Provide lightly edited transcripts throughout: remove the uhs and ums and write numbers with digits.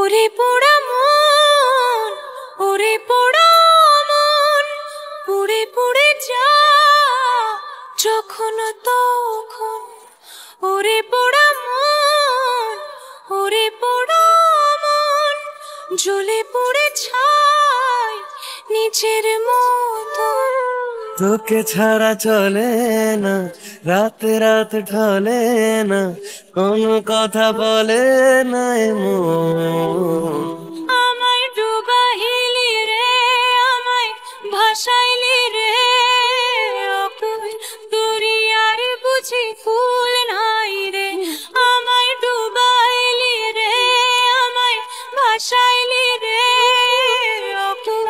ওরে পোড়া মন, ওরে পোড়া মন, পুড়ে পুড়ে যা যখন তখন। ওরে পোড়া মন, ওরে পোড়া মন, জ্বলে পুড়ে ছাই নিজের মতো। তোকে ছাড়া চলে না, রাতে রাত ঢলে না, কোনো কথা বলে না এ মন। আমায় ডুবাইলি রে, আমায় ভাসাইলি রে, অকুল দরিয়ার বুঝি কুল নাই রে। আমায় ডুবাইলি রে, আমায় ভাসাইলি রে, অকুল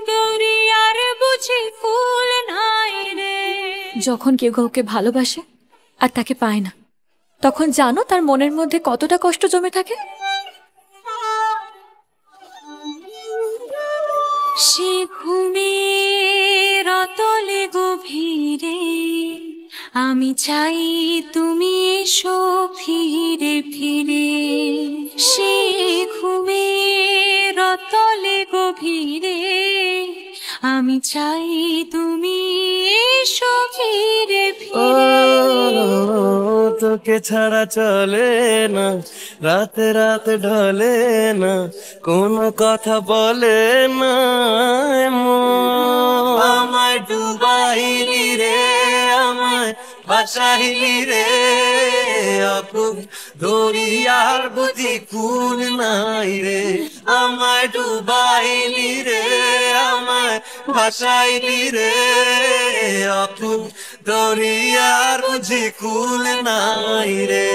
দরিয়ার বুঝি কুল নাই রে। যখন কেউ কাউকে ভালোবাসে আর তাকে পায় না, তখন জানো তার মনের মধ্যে কতটা কষ্ট জমে থাকে। সে ঘুমের অতলে গভীরে আমি চাই তুমি এসো ফিরে ফিরে। সে ঘুমের অতলে গভীরে আমি চাই তুমি এসো ফিরে ফিরে। তোকে ছাড়া চলে না, রাতে রাত ঢলে না, কোনো কথা বলে না এ মন। আমায় ডুবাইলি রে, আমায় ভাসাইলি রে, অকুল দরিয়ার বুঝি কুল নাই রে। আমায় ডুবাইলি রে, আমায় ভাসাইলি রে, অকুল দরিয়ার বুঝি কুল নাই রে।